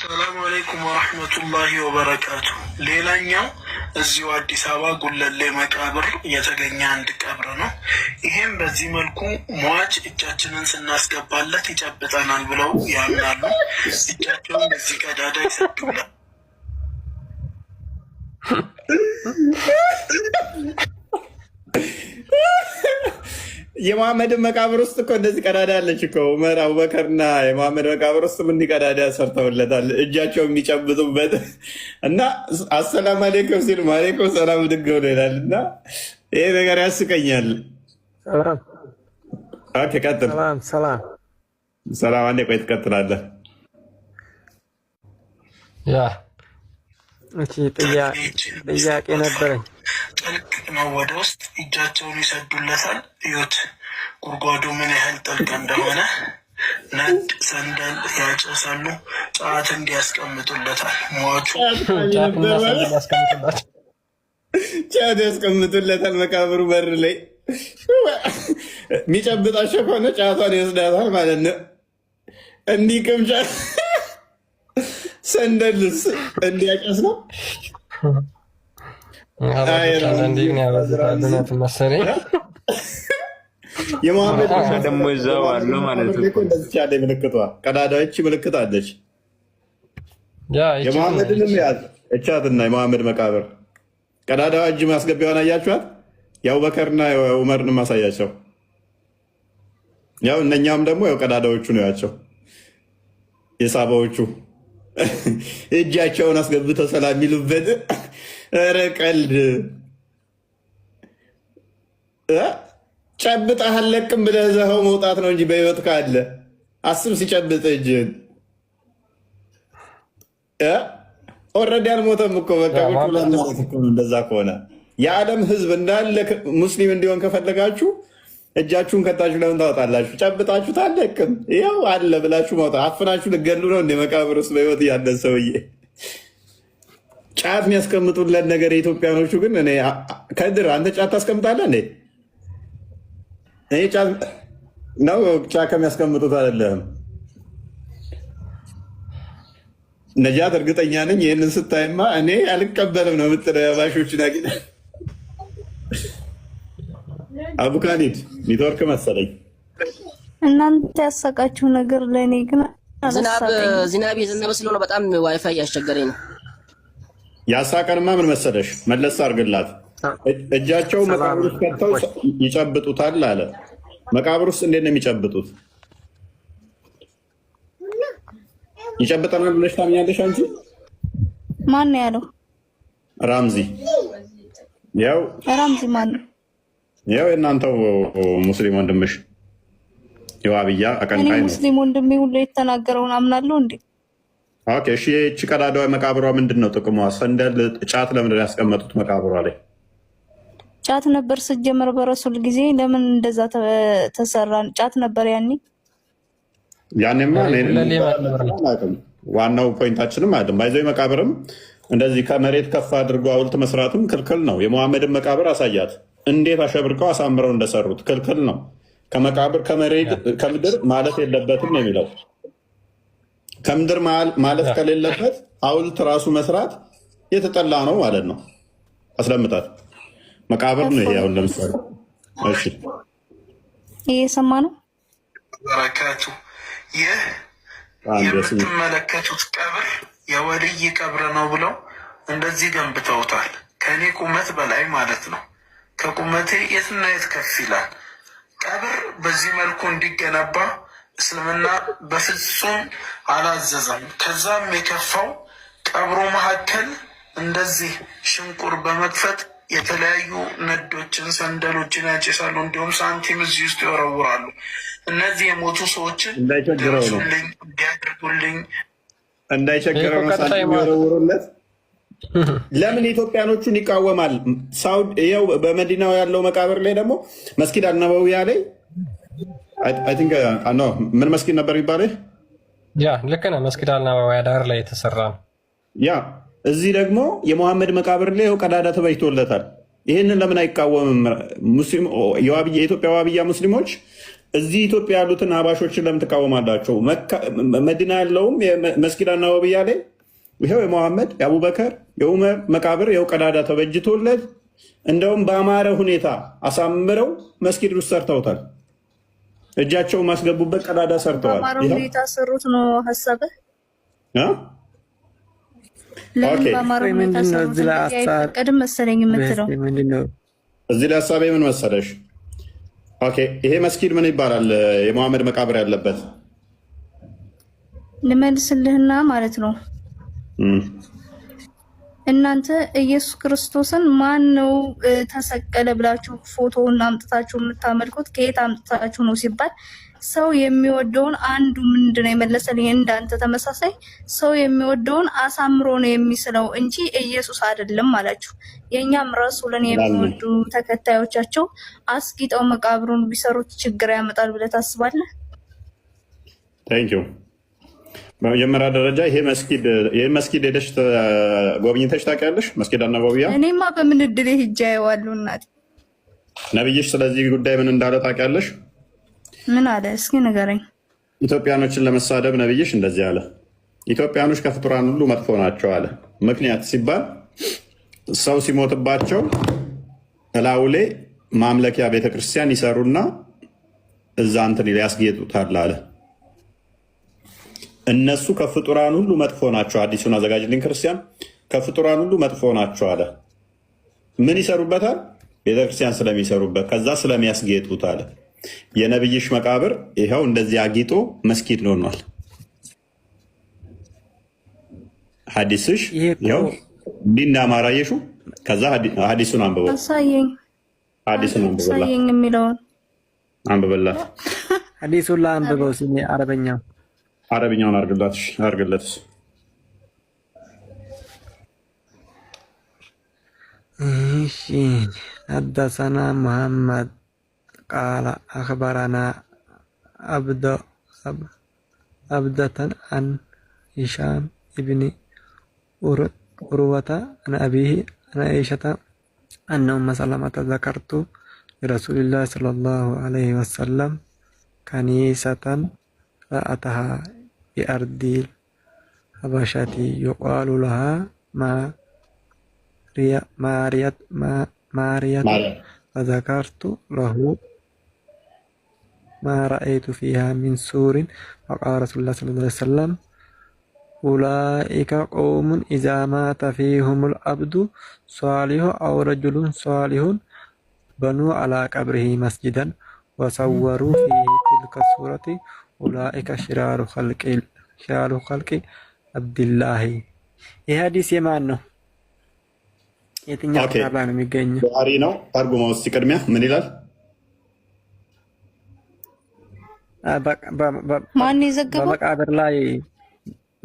ሰላሙ አለይኩም ወረሕመቱላሂ ወበረካቱ። ሌላኛው እዚሁ አዲስ አበባ ጉለሌ መቃብር የተገኘ አንድ ቀብር ነው። ይሄም በዚህ መልኩ ሟች እጃችንን ስናስገባለት ይጨብጠናል ብለው ያምናሉ። እጃቸውን በዚህ ቀዳዳ ይሰጡላል። የመሐመድን መቃብር ውስጥ እኮ እንደዚህ ቀዳዳ አለች እኮ። ዑመር አቡበከርና የመሐመድ መቃብር ውስጥ ምን ቀዳዳ ሰርተውለታል፣ እጃቸው የሚጨብጡበት እና አሰላም አሌይኩም ሲል አሌይኩም ሰላም ድገው ይላል። እና ይሄ ነገር ያስቀኛል። ቀጥል። ሰላም አንዴ ቆይ ትቀጥላለህ። ጥያቄ ነበረኝ። ጥልቅ ነው። ወደ ውስጥ እጃቸውን ይሰዱለታል። እዩት ጉድጓዱ ምን ያህል ጥልቅ እንደሆነ። ነድ ሰንደል ያጨሳሉ። ጫት እንዲያስቀምጡለታል። ሟቹ ጫት ያስቀምጡለታል። መቃብሩ በር ላይ የሚጨብጣቸው ከሆነ ጫቷን ይወስዳታል ማለት ነው። እንዲህ ቅምጫ ሰንደልስ እንዲያጨስ ነው። የመሐመድ ደግሞ እዛው አለው ማለት ነው። ምልክቷ ቀዳዳዎች ምልክት አለች። የመሐመድንም ያዝ እቻትና የመሐመድ መቃብር ቀዳዳዋ እጅ ማስገቢያዋን አያችኋት? የአቡበከርና ዑመርን ማሳያቸው። ያው እነኛም ደግሞ ያው ቀዳዳዎቹ ነው ያቸው የሳባዎቹ እጃቸውን አስገብተው ሰላም የሚሉበት። ኧረ ቀልድ ጨብጠህ አለቅም ብለህ ዘኸው መውጣት ነው እንጂ በህይወት ካለ አስብ። ሲጨብጥ እጅን ኦልሬዲ አልሞተም እኮ በቃ ማለት እኮ ነው። እንደዛ ከሆነ የዓለም ህዝብ እንዳለ ሙስሊም እንዲሆን ከፈለጋችሁ እጃችሁን ከታችሁ ለምን ታወጣላችሁ? ጨብጣችሁ ታለቅም ይኸው አለ ብላችሁ ማውጣት። አፍናችሁ ልገሉ ነው እንደ መቃብር ውስጥ በህይወት ያለን ሰውዬ ጫት የሚያስቀምጡለት ነገር። የኢትዮጵያኖቹ ግን እኔ ከድር አንተ ጫት ታስቀምጣለህ እንዴ? እኔ ጫት ነው ጫት ከሚያስቀምጡት አይደለም። ነጃት እርግጠኛ ነኝ ይህንን ስታይማ እኔ አልቀበልም ነው የምትለው። ያባሾችን አቂ አቡካኒድ ኔትወርክ መሰለኝ። እናንተ ያሳቃችሁ ነገር ለእኔ ግን ዝናብ የዘነበ ስለሆነ በጣም ዋይፋይ እያስቸገረኝ ነው። ያሳቀንማ ምን መሰለሽ፣ መለስ አድርግላት። እጃቸው መቃብር ውስጥ ከተው ይጨብጡታል አለ። መቃብር ውስጥ እንዴት ነው የሚጨብጡት? ይጨብጠናል ብለሽ ታምኛለሽ አንቺ? ማን ነው ያለው? ራምዚ። ያው ራምዚ ማን ነው? ያው የእናንተው ሙስሊም ወንድምሽ የዋብያ አቀንቃይ ነው። ሙስሊም ወንድሜ ሁሉ የተናገረውን አምናለሁ እንዴ? ኦኬ እሺ። እቺ ቀዳዳዋ መቃብሯ ምንድን ነው ጥቅሟ? ሰንደል ጫት ለምን ያስቀመጡት መቃብሯ ላይ? ጫት ነበር ስጀመር በረሱል ጊዜ። ለምን እንደዛ ተሰራ? ጫት ነበር ያኔ። ያኔማ ዋናው ፖይንታችንም አይደለም። ባይዘው መቃብርም እንደዚህ ከመሬት ከፍ አድርጎ ሐውልት መስራትም ክልክል ነው። የመሐመድን መቃብር አሳያት እንዴት አሸብርቀው አሳምረው እንደሰሩት። ክልክል ነው። ከመቃብር ከመሬት ከምድር ማለት የለበትም ነው የሚለው። ከምድር ማለት ከሌለበት ሐውልት ራሱ መስራት የተጠላ ነው ማለት ነው። አስለምጣት መቃብር ነው ይሄ። አሁን ለምሳሌ እሺ፣ ይሄ ሰማ ነው በረካቱ። ይህ የምትመለከቱት ቀብር የወልይ ቀብር ነው ብለው እንደዚህ ገንብተውታል። ከእኔ ቁመት በላይ ማለት ነው። ከቁመቴ የትና የት ከፍ ይላል። ቀብር በዚህ መልኩ እንዲገነባ እስልምና በፍጹም አላዘዘም። ከዛም የከፋው ቀብሩ መካከል እንደዚህ ሽንቁር በመክፈት የተለያዩ ነዶችን፣ ሰንደሎችን ያጨሳሉ። እንዲሁም ሳንቲም እዚህ ውስጥ ይወረውራሉ። እነዚህ የሞቱ ሰዎችን ደርሱልኝ፣ እንዲያደርጉልኝ እንዳይቸግረው ነው ሳንቲም ይወረውሩለት። ለምን ኢትዮጵያኖቹን ይቃወማል? ይኸው በመዲናው ያለው መቃብር ላይ ደግሞ መስጊድ አልነበዊያ ላይ ምን መስጊድ ነበር የሚባለው? ያ ልክ ነህ። መስጊድ አልነበዊያ ዳር ላይ የተሰራ ነው። ያ እዚህ ደግሞ የመሐመድ መቃብር ላይ ቀዳዳ ተበጅቶለታል። ይህንን ለምን አይቃወምም? የኢትዮጵያ ዋብያ ሙስሊሞች እዚህ ኢትዮጵያ ያሉትን አባሾችን ለምን ትቃወማላቸው? መዲና ያለውም መስጊድ ነበዊያ ላይ ይኸው የመሐመድ የአቡበከር የዑመር መቃብር ይኸው ቀዳዳ ተበጅቶለት እንደውም በአማረ ሁኔታ አሳምረው መስጊድ ውስጥ ሰርተውታል። እጃቸው ማስገቡበት ቀዳዳ ሰርተዋል። በአማረ ሁኔታ ሰሩት ነው ሀሳብህ? ለምን በአማረ ሁኔታ ሰሩት? አይፈቀድም መሰለኝ የምትለው እዚህ ላይ ሀሳቤ ምን መሰለሽ? ይሄ መስጊድ ምን ይባላል? የመሐመድ መቃብር ያለበት ልመልስልህና ማለት ነው። እናንተ ኢየሱስ ክርስቶስን ማን ነው ተሰቀለ ብላችሁ ፎቶውን አምጥታችሁ የምታመልኩት? ከየት አምጥታችሁ ነው ሲባል ሰው የሚወደውን አንዱ ምንድነው የመለሰልኝ? እንዳንተ ተመሳሳይ ሰው የሚወደውን አሳምሮ ነው የሚስለው እንጂ ኢየሱስ አይደለም አላችሁ። የእኛም ረሱልን የሚወዱ ተከታዮቻቸው አስጊጠው መቃብሩን ቢሰሩት ችግር ያመጣል ብለህ ታስባለህ? ታንኪዩ። በመጀመሪያ ደረጃ ይሄ መስጊድ ሄደሽ ጎብኝተሽ ታውቂያለሽ? መስጊድ ነበዊያ እኔማ በምን እድል ሂጄ አየዋለሁ። እናቴ ነብይሽ ስለዚህ ጉዳይ ምን እንዳለ ታውቂያለሽ? ምን አለ? እስኪ ንገረኝ። ኢትዮጵያኖችን ለመሳደብ ነብይሽ እንደዚህ አለ። ኢትዮጵያኖች ከፍጡራን ሁሉ መጥፎ ናቸው አለ። ምክንያት ሲባል ሰው ሲሞትባቸው እላዩ ላይ ማምለኪያ ቤተክርስቲያን ይሰሩና እዛ እንትን ያስጌጡታል አለ። እነሱ ከፍጡራን ሁሉ መጥፎ ናቸው። አዲሱን አዘጋጅልኝ ክርስቲያን ከፍጡራን ሁሉ መጥፎ ናቸው አለ። ምን ይሰሩበታል? ቤተክርስቲያን ስለሚሰሩበት፣ ከዛ ስለሚያስጌጡት አለ። የነብይሽ መቃብር ይኸው እንደዚህ አጊጦ መስጊድ ሆኗል። ሀዲስሽ ይኸው እንዲህ አማራየሹ። ከዛ ሀዲሱን አንብበው አሳየኝ። ሀዲሱን አሳየኝ የሚለውን አንብበላት። ሀዲሱን ለአንብበው ሲኔ አረብኛውን አርግለት። እሺ ሐደሰና ሙሐመድ ቃለ አኽበረና አብደተን አን ሂሻም ኢብኒ ኡርወተ አን አቢሂ አን አይሸተ አነ ኡመ ሰለመተ ዘከርቱ ሊረሱሊላህ ሰለላሁ ዐለይሂ ወሰለም ከኒሰተን ረአተሃ ቢአርዲል ሀበሸቲ ዩቃሉ ለሃ ማርያት ፈዘከርቱ ለሁ ማ ረአይቱ ፊሃ ሚን ሱሪን ፈቃለ ረሱሉላህ ሰለላሁ ዐለይሂ ወሰለም ኡላኢከ ቀውሙን ኢዛ ማተ ፊሁሙል አብዱ ሷሊሁ አው ረጁሉን ሷሊሁን በኑ አላ ቀብሪሂ መስጂደን ወሰወሩ ፊ ትልከ ሱረቲ ኡላኢከ ሽራሩ ኸልቂ አብድላሂ። ይህ ሀዲስ የማን ነው? የትኛው ኪታብ ላይ ነው የሚገኘው? ቡኻሪ ነው። ተርጉመው እስኪ ቅድሚያ ምን ይላል? ማን የዘገበው?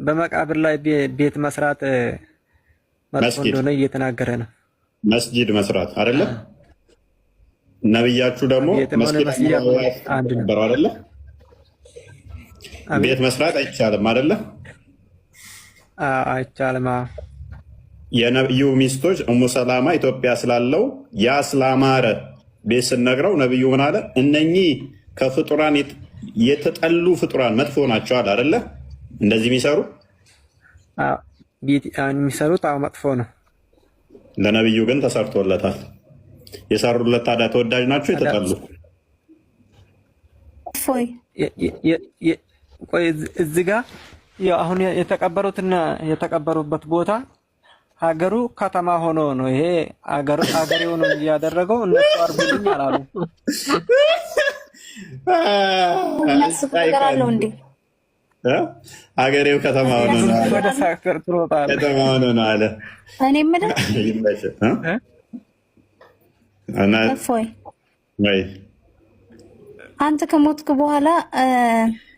በመቃብር ላይ ቤት መስራት መጥፎ እንደሆነ እየተናገረ ነው። መስጂድ መስራት አይደለ? ነብያችሁ ደግሞ መስጊድ ነበር አይደለ? ቤት መስራት አይቻልም አይደለ? አይቻልም። የነብዩ ሚስቶች ኡሙ ሰላማ ኢትዮጵያ ስላለው ያ ስላማረ ቤት ስነግረው ነብዩ ምን አለ? እነኚህ ከፍጡራን የተጠሉ ፍጡራን መጥፎ ናቸው አለ አይደለ? እንደዚህ የሚሰሩ የሚሰሩት መጥፎ ነው። ለነብዩ ግን ተሰርቶለታል። የሰሩለት ታዲያ ተወዳጅ ናቸው የተጠሉ? ቆይ እዚህ ጋር አሁን የተቀበሩትና የተቀበሩበት ቦታ ሀገሩ ከተማ ሆኖ ነው። ይሄ ሀገሬ ሆኖ እያደረገው እነሱ አርጉልኝ አላሉ። ሀገሬው ከተማ ሆኖ ነው አለ። እኔ የምልህ አንተ ከሞትክ በኋላ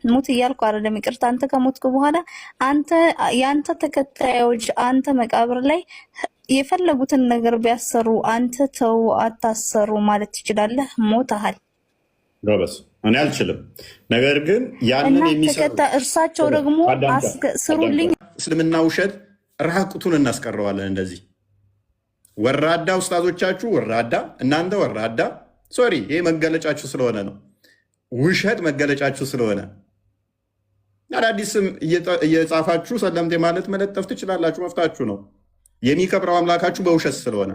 ሙት እያልኩ አይደለም፣ ይቅርታ። አንተ ከሞትክ በኋላ የአንተ ተከታዮች አንተ መቃብር ላይ የፈለጉትን ነገር ቢያሰሩ አንተ ተው አታሰሩ ማለት ትችላለህ? ሞተሃል። ጎበዝ። እኔ አልችልም። ነገር ግን ያንን የሚሰሩ እርሳቸው ደግሞ ስሩልኝ። እስልምና ውሸት ራቁቱን እናስቀረዋለን። እንደዚህ ወራዳ ውስጣዞቻችሁ ወራዳ፣ እናንተ ወራዳ። ሶሪ ይሄ መገለጫችሁ ስለሆነ ነው። ውሸት መገለጫችሁ ስለሆነ አዳዲስም እየጻፋችሁ ሰለምቴ ማለት መለጠፍ ትችላላችሁ፣ መፍታችሁ ነው። የሚከብረው አምላካችሁ በውሸት ስለሆነ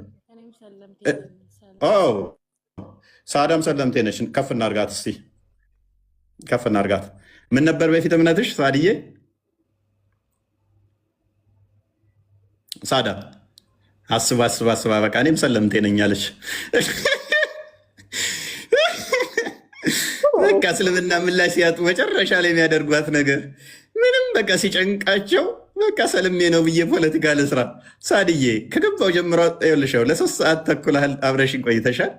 ሳዳም ሰለምቴ ነች። ከፍ እናርጋት እስቲ፣ ከፍ እናርጋት። ምን ነበር በፊት እምነትሽ ሳድዬ? ሳዳ አስባ በቃ እኔም ሰለምቴ ነኝ አለች። በቃ እስልምና ምላሽ ሲያጡ መጨረሻ ላይ የሚያደርጓት ነገር ምንም በቃ ሲጨንቃቸው በቃ ሰልሜ ነው ብዬ ፖለቲካ ልስራ። ሳድዬ ከገባው ጀምሮ ይኸውልሽ ለ3 ሰዓት ተኩል ያህል አብረሽኝ ቆይተሻል።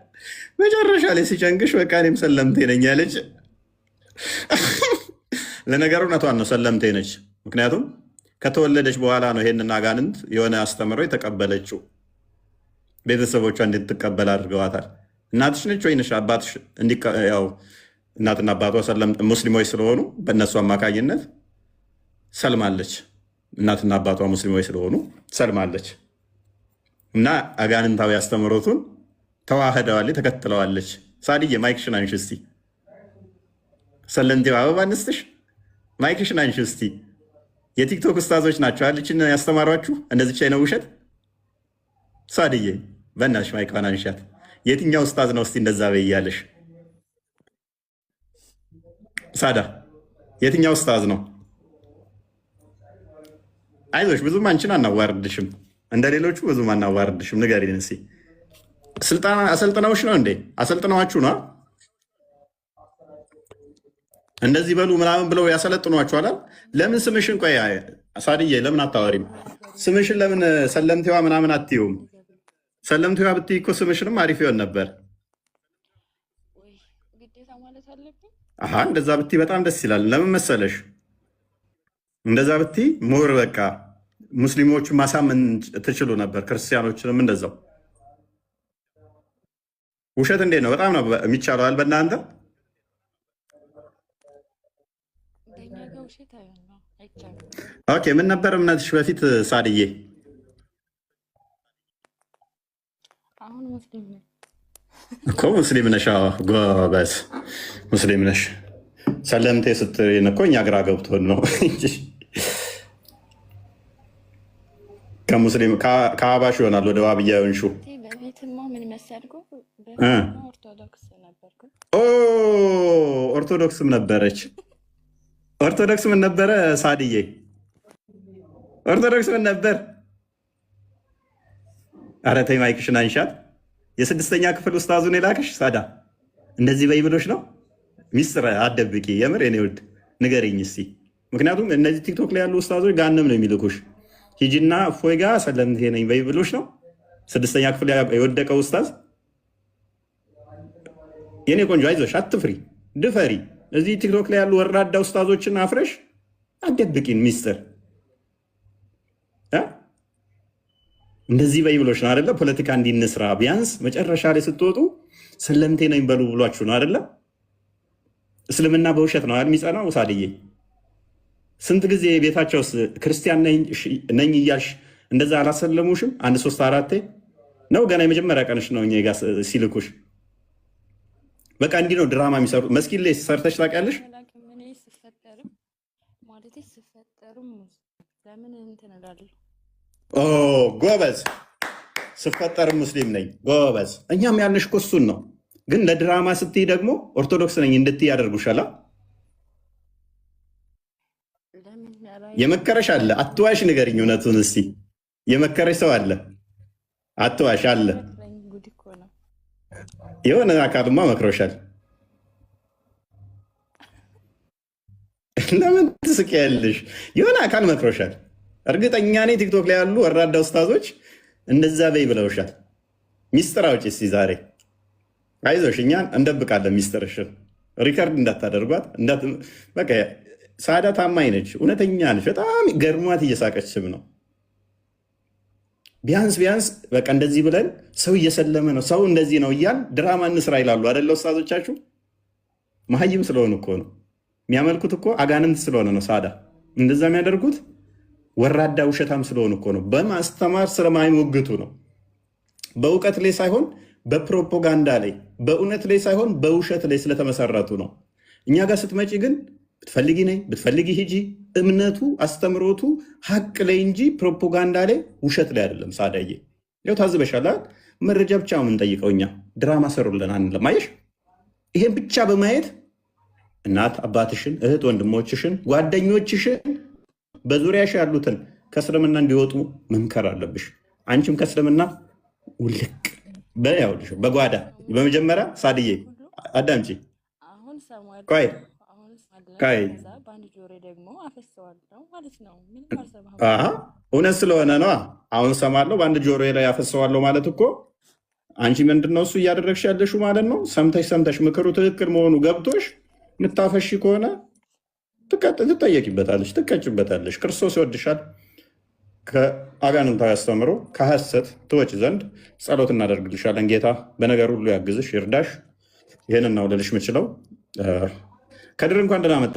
መጨረሻ ላይ ሲጨንቅሽ በቃ እኔም ሰለምቴ ነኝ አለች። ለነገሩ እውነቷን ነው፣ ሰለምቴ ነች። ምክንያቱም ከተወለደች በኋላ ነው ይሄንን አጋንንት የሆነ አስተምሮ የተቀበለችው። ቤተሰቦቿ እንድትቀበል አድርገዋታል። እናትሽ ነች ወይንሽ አባትሽ? ያው እናትና አባቷ ሙስሊሞች ስለሆኑ በእነሱ አማካኝነት ሰልማለች። እናትና አባቷ ሙስሊሞች ስለሆኑ ሰልማለች እና አጋንንታዊ አስተምሮቱን ተዋህደዋለች፣ ተከትለዋለች። ሳድዬ ማይክሽን አንሺ እስቲ። ሰለምቴው አበባ አንስትሽ ማይክሽን አንሺ እስቲ። የቲክቶክ ኡስታዞች ናቸው አልችን ያስተማሯችሁ እንደዚች አይነት ውሸት። ሳድዬ በእናትሽ ማይክዋን አንሻት። የትኛው ኡስታዝ ነው እስቲ እንደዛ በይ እያለሽ? ሳዳ የትኛው ኡስታዝ ነው? አይዞሽ ብዙም አንቺን አናዋርድሽም፣ እንደ ሌሎቹ ብዙም አናዋርድሽም። ንገሪን እስኪ። ስልጣን አሰልጥነውሽ ነው እንዴ? አሰልጥነዋችሁ ነው እንደዚህ በሉ ምናምን ብለው ያሰለጥኗችኋል። ለምን ስምሽን ቆይ ሳድዬ ለምን አታወሪም? ስምሽን ለምን ሰለምቴዋ ምናምን አትይውም? ሰለምቴዋ ብትይ እኮ ስምሽንም አሪፍ ይሆን ነበር። እንደዛ ብትይ በጣም ደስ ይላል። ለምን መሰለሽ? እንደዛ ብትይ ሞር በቃ ሙስሊሞቹን ማሳመን ትችሉ ነበር፣ ክርስቲያኖችንም እንደዛው። ውሸት እንዴት ነው? በጣም ነው የሚቻለዋል በእናንተ። ኦኬ ምን ነበር እምነትሽ በፊት ሳድዬ? እኮ ሙስሊም ነሽ? ጎበዝ ሙስሊም ነሽ። ሰለምቴ ስትይን እኮ እኛ ግራ ገብቶን ነው። ከሙስሊም ከአባሽ ይሆናል ወደ ዋብያ ሆንሹ። ኦርቶዶክስም ነበረች። ኦርቶዶክስ ምን ነበረ ሳድዬ? ኦርቶዶክስ ምን ነበር? ኧረ ተይ ማይክሽን አንሻት። የ6ኛ ክፍል ኡስታዙን የላክሽ ሳዳ እንደዚህ በይ ብሎሽ ነው? ሚስጥር አትደብቂ። የምር የኔ ውድ ንገሪኝ እስኪ። ምክንያቱም እነዚህ ቲክቶክ ላይ ያሉ ኡስታዞች ጋንም ነው የሚልኩሽ። ሂጂና እፎይ ጋ ሰለምቴ ነኝ በይ ብሎሽ ነው 6ኛ ክፍል የወደቀው ኡስታዝ። የኔ ቆንጆ አይዞሽ፣ አትፍሪ፣ ድፈሪ። እዚህ ቲክቶክ ላይ ያሉ ወራዳ ኡስታዞችን አፍረሽ አትደብቂን ሚስጥር። እንደዚህ በይ ብሎሽ ነው አይደለ? ፖለቲካ እንዲንስራ ቢያንስ መጨረሻ ላይ ስትወጡ ሰለምቴ ነኝ በሉ ብሏችሁ ነው አይደለ? እስልምና በውሸት ነው የሚጸናው። ሳድዬ ስንት ጊዜ ቤታቸውስ ክርስቲያን ነኝ እያልሽ እንደዛ አላሰለሙሽም? 1 3 4 ነው ገና የመጀመሪያ ቀንሽ ነው እኛ ጋ ሲልኩሽ። በቃ እንዲህ ነው ድራማ የሚሰሩት። መስጊድ ላይ ሰርተሽ ታውቂያለሽ? ጎበዝ። ስፈጠርም ሙስሊም ነኝ ጎበዝ። እኛም ያልንሽ እኮ እሱን ነው። ግን ለድራማ ስትይ ደግሞ ኦርቶዶክስ ነኝ እንድትይ ያደርጉሻላ። የመከረሽ አለ? አትዋሽ፣ ንገሪኝ እውነቱን እስቲ። የመከረሽ ሰው አለ? አትዋሽ አለ? የሆነ አካልማ መክሮሻል። ለምን ትስቂያለሽ? የሆነ አካል መክሮሻል። እርግጠኛ ነኝ ቲክቶክ ላይ ያሉ ወራዳ ኡስታዞች እንደዛ በይ ብለውሻል። ሚስጥር አውጪ እስቲ ዛሬ። አይዞሽ እኛን እንደብቃለን ሚስጥርሽን። ሪከርድ እንዳታደርጓት። በቃ ሳዳ ታማኝ ነች፣ እውነተኛ ነች። በጣም ገርሟት እየሳቀችም ነው። ቢያንስ በቃ እንደዚህ ብለን ሰው እየሰለመ ነው ሰው እንደዚህ ነው እያል ድራማ እንስራ ይላሉ አደለ ኡስታዞቻችሁ? መሀይም ስለሆኑ እኮ ነው የሚያመልኩት እኮ አጋንንት ስለሆነ ነው። ሳዳ እንደዛ የሚያደርጉት ወራዳ ውሸታም ስለሆኑ እኮ ነው። በማስተማር ስለማይሞግቱ ነው። በእውቀት ላይ ሳይሆን በፕሮፓጋንዳ ላይ፣ በእውነት ላይ ሳይሆን በውሸት ላይ ስለተመሰረቱ ነው። እኛ ጋር ስትመጪ ግን ብትፈልጊ ነይ ብትፈልጊ ሂጂ። እምነቱ አስተምሮቱ ሀቅ ላይ እንጂ ፕሮፓጋንዳ ላይ ውሸት ላይ አይደለም። ሳዳዬ ያው ታዝበሻል። መረጃ ብቻ ነው የምንጠይቀው እኛ። ድራማ ሰሩልን አንልም። አየሽ፣ ይሄን ብቻ በማየት እናት አባትሽን፣ እህት ወንድሞችሽን፣ ጓደኞችሽን በዙሪያሽ ያሉትን ከእስልምና እንዲወጡ መምከር አለብሽ። አንቺም ከእስልምና ውልቅ በያውልሽ በጓዳ በመጀመሪያ ሳድዬ አዳምጪ። ቆይ እውነት ስለሆነ ነዋ። አሁን ሰማለሁ በአንድ ጆሮ ላይ ያፈሰዋለሁ ማለት እኮ አንቺ ምንድነው እሱ እያደረግሽ ያለሽው ማለት ነው። ሰምተሽ ምክሩ ትክክል መሆኑ ገብቶሽ ምታፈሺ ከሆነ ትጠየቂበታለሽ፣ ትቀጭበታለሽ። ክርስቶስ ይወድሻል። ከአጋንንታዊ አስተምሮ ከሐሰት ትወጪ ዘንድ ጸሎት እናደርግልሻለን። ጌታ በነገር ሁሉ ያግዝሽ፣ ይርዳሽ። ይህንን ነው ልልሽ የምችለው። ከድር እንኳን ደህና መጣ።